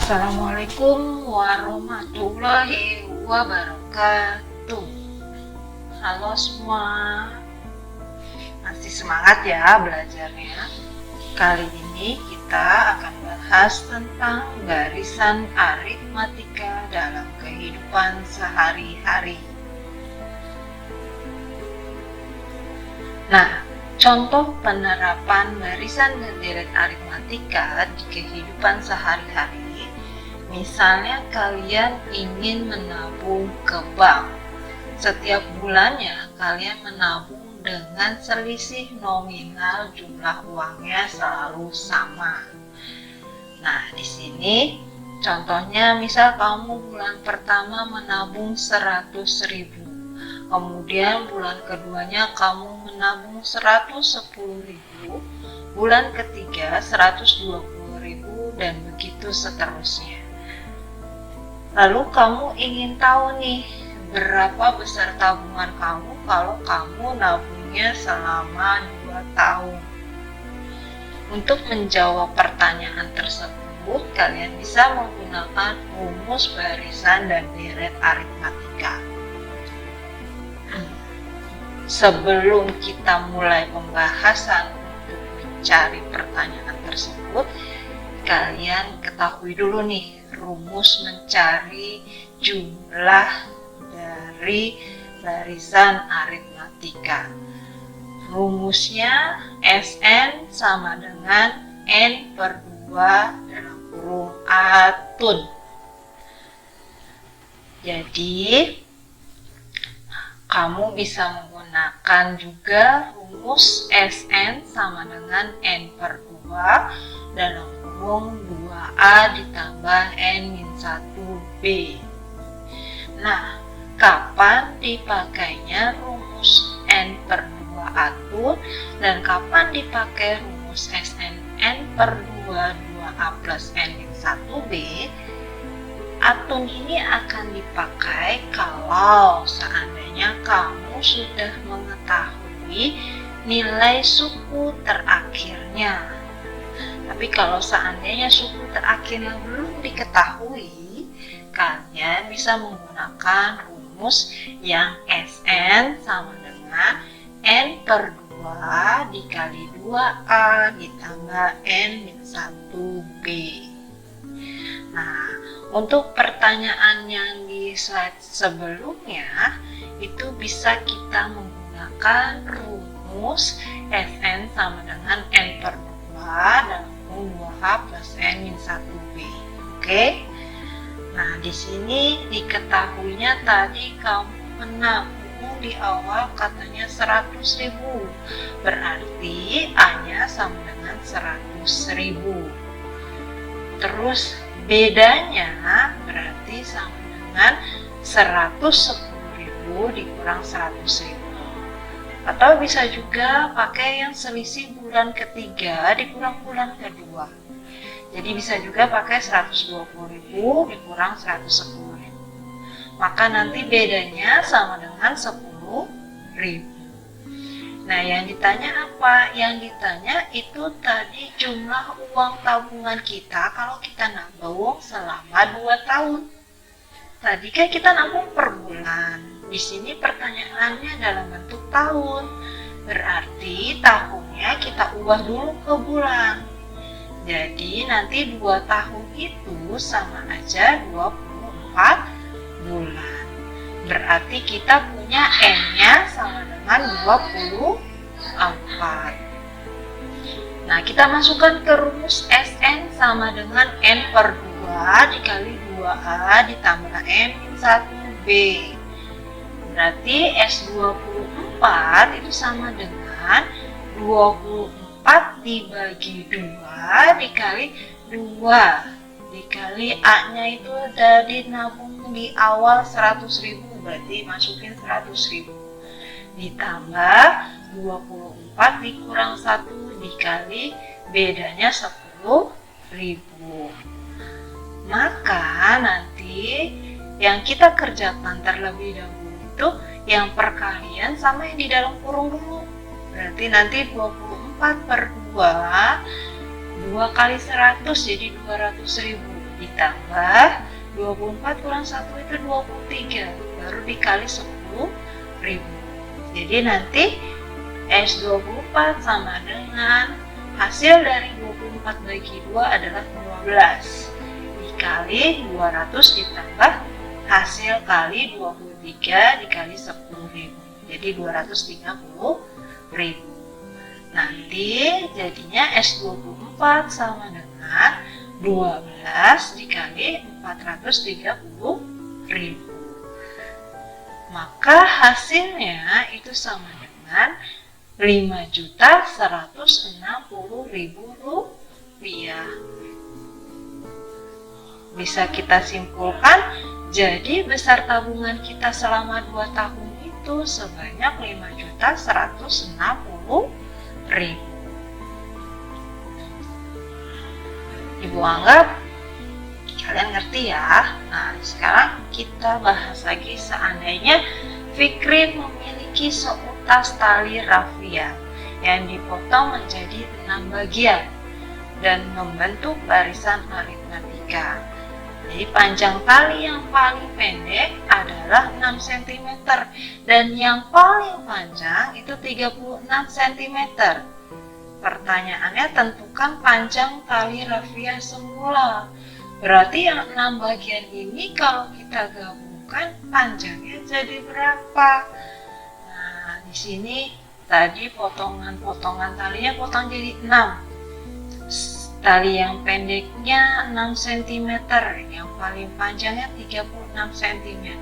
Assalamualaikum warahmatullahi wabarakatuh. Halo semua, masih semangat ya belajarnya? Kali ini kita akan bahas tentang barisan aritmatika dalam kehidupan sehari-hari. Nah, contoh penerapan barisan berderet aritmatika di kehidupan sehari-hari. Misalnya kalian ingin menabung ke bank. Setiap bulannya kalian menabung dengan selisih nominal jumlah uangnya selalu sama. Nah, di sini contohnya misal kamu bulan pertama menabung 100.000. Kemudian bulan keduanya kamu menabung 110.000, bulan ketiga 120.000 dan begitu seterusnya. Lalu kamu ingin tahu nih, berapa besar tabungan kamu kalau kamu nabungnya selama 2 tahun. Untuk menjawab pertanyaan tersebut, kalian bisa menggunakan rumus barisan dan deret aritmatika. Sebelum kita mulai pembahasan untuk mencari pertanyaan tersebut, kalian ketahui dulu nih rumus mencari jumlah dari barisan aritmatika. Rumusnya Sn sama dengan N per 2 dalam kurung atun. Jadi kamu bisa menggunakan juga rumus Sn sama dengan N per 2 dalam kurung 2A ditambah N-1B. Nah, kapan dipakainya rumus N per 2 atun dan kapan dipakai rumus Sn N per 2 2A plus N-1B? Atun ini akan dipakai kalau seandainya kamu sudah mengetahui nilai suku terakhirnya. Tapi kalau seandainya suku terakhirnya belum diketahui, kalian bisa menggunakan rumus yang Sn sama dengan N per 2 dikali 2A ditambah N-1B. Nah, untuk pertanyaan yang di slide sebelumnya, itu bisa kita menggunakan rumus Sn sama dengan N per 2 dalam kurung 2H plus N-1B. Oke? Nah, di sini diketahuinya tadi kamu menabung di awal katanya 100.000. Berarti A-nya sama dengan 100.000. Terus bedanya berarti sama dengan 110.000 dikurang 100.000. Atau bisa juga pakai yang selisih bulan ketiga dikurang bulan kedua. Jadi bisa juga pakai 120.000 dikurang 110.000. Maka nanti bedanya sama dengan 10.000. Nah, yang ditanya apa? Yang ditanya itu tadi jumlah uang tabungan kita kalau kita nabung selama 2 tahun. Tadi kan kita nabung per bulan. Di sini pertanyaannya dalam bentuk tahun. Berarti tahunnya kita ubah dulu ke bulan. Jadi nanti 2 tahun itu sama aja 24 bulan. Berarti kita punya N-nya sama dengan 24. Nah, kita masukkan ke rumus Sn sama dengan N per 2 dikali 2A ditambah N-1B. Berarti S24 itu sama dengan 24 dibagi 2 dikali 2 dikali A-nya itu dari nabung di awal 100.000, berarti masukin 100.000 ditambah 24 dikurang 1 dikali bedanya 10.000. Maka nanti yang kita kerjakan terlebih dahulu itu yang perkalian sama yang di dalam kurung dulu. Berarti nanti 24 per 2 2 kali 100 jadi 200.000. ditambah 24 kurang 1 itu 23, baru dikali 10.000. Jadi nanti S24 sama dengan hasil dari 24 bagi 2 adalah 12 dikali 200 ditambah hasil kali 23 dikali 10.000, jadi 230.000. Nanti jadinya S24 sama dengan 12 dikali 430.000. Maka hasilnya itu sama dengan 5.160.000 rupiah. Bisa kita simpulkan, jadi besar tabungan kita selama 2 tahun itu sebanyak 5.160.000. Ibu anggap kalian ngerti ya. Nah, sekarang kita bahas lagi seandainya Fikri memiliki seutas tali rafia yang dipotong menjadi 6 bagian dan membentuk barisan aritmatika. Jadi panjang tali yang paling pendek adalah 6 cm dan yang paling panjang itu 36 cm. Pertanyaannya, tentukan panjang tali rafia semula. Berarti yang 6 bagian ini kalau kita gabungkan panjangnya jadi berapa? Nah, di sini tadi potongan-potongan talinya potong jadi 6. Tali yang pendeknya 6 cm, yang paling panjangnya 36 cm.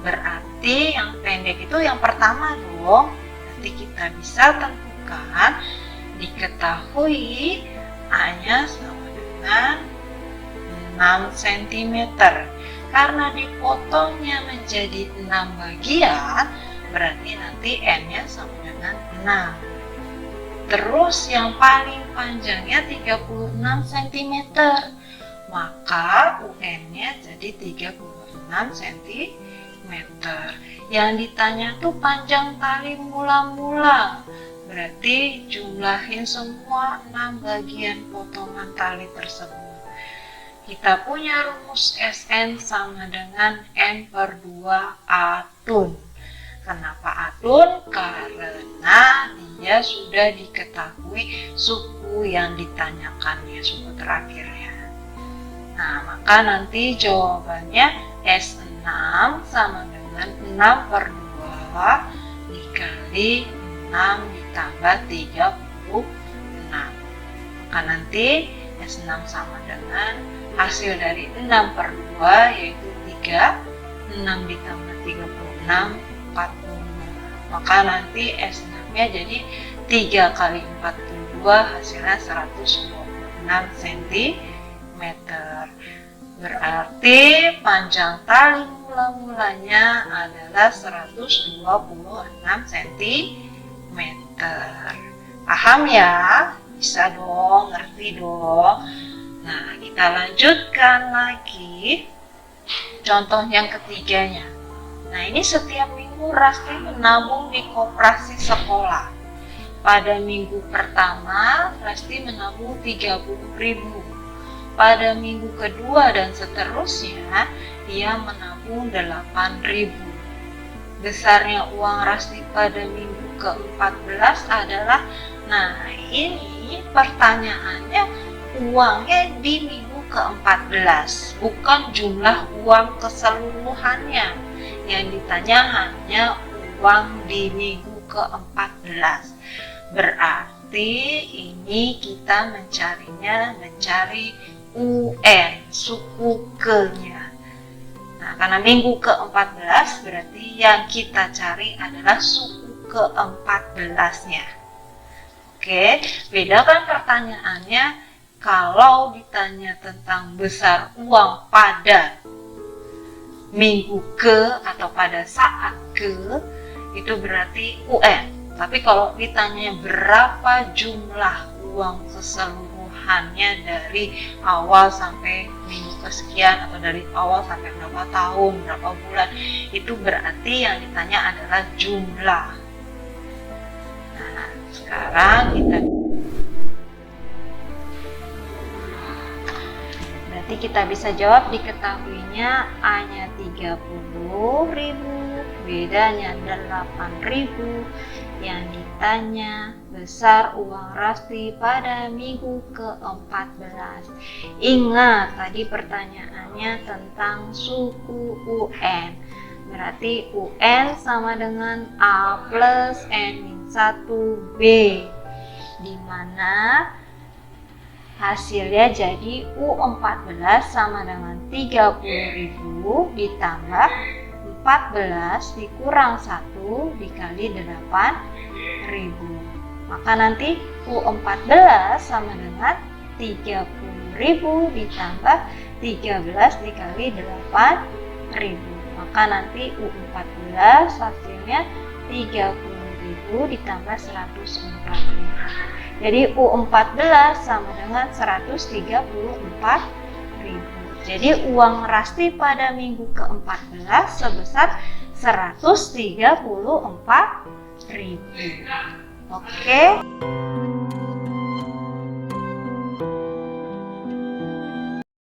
Berarti yang pendek itu yang pertama dong. Nanti kita bisa tentukan, diketahui A-nya sama dengan 6 cm. Karena dipotongnya menjadi 6 bagian, berarti nanti N-nya sama dengan 6. Terus yang paling panjangnya 36 cm, maka UN-nya jadi 36 cm. Yang ditanya tuh panjang tali mula-mula, berarti jumlahin semua 6 bagian potongan tali tersebut. Kita punya rumus SN sama dengan N/2 Atun. Kenapa Atun? Karena dia sudah diketahui suku yang ditanyakannya, suku terakhirnya. Nah, maka nanti jawabannya S6 sama dengan 6/2 dikali 6 ditambah 36. Maka nanti S6 sama dengan hasil dari 6/2 yaitu 3, 6 ditambah 36, 42. Maka nanti S6-nya jadi 3 kali 42 hasilnya 126 cm. Berarti panjang tali mula-mulanya adalah 126 cm. Paham ya? Bisa dong, ngerti dong. Nah, kita lanjutkan lagi contoh yang ketiganya. Nah, ini setiap minggu Rasti menabung di koperasi sekolah. Pada minggu pertama, Rasti menabung 30.000. Pada minggu kedua dan seterusnya, dia menabung 8.000. Besarnya uang Rasti pada minggu ke-14 adalah, nah ini pertanyaannya uangnya di minggu ke-14, bukan jumlah uang keseluruhannya. Yang ditanya hanya uang di minggu ke-14. Berarti ini kita mencari UN, suku ke-nya. Nah, karena minggu ke-14 berarti yang kita cari adalah suku ke-14-nya. Oke, bedakan pertanyaannya kalau ditanya tentang besar uang pada minggu ke atau pada saat ke, itu berarti UN. Tapi kalau ditanya berapa jumlah uang keseluruhannya dari awal sampai minggu kesekian atau dari awal sampai berapa tahun, berapa bulan, itu berarti yang ditanya adalah jumlah. Nah, sekarang berarti kita bisa jawab diketahuinya A-nya 30.000, B-nya 8.000. Yang ditanya besar uang Rasti pada minggu ke-14. Ingat tadi pertanyaannya tentang suku UN. Berarti UN sama dengan A plus N-1B, di mana hasilnya jadi U14 sama dengan 30.000 ditambah 14 dikurang 1 dikali 8.000. Maka nanti U14 sama dengan 30.000 ditambah 13 dikali 8.000. Maka nanti U14 hasilnya 30.000 ditambah 104.000. Jadi U14 sama dengan 134.000. Jadi uang Rasti pada minggu ke-14 sebesar 134.000. Oke.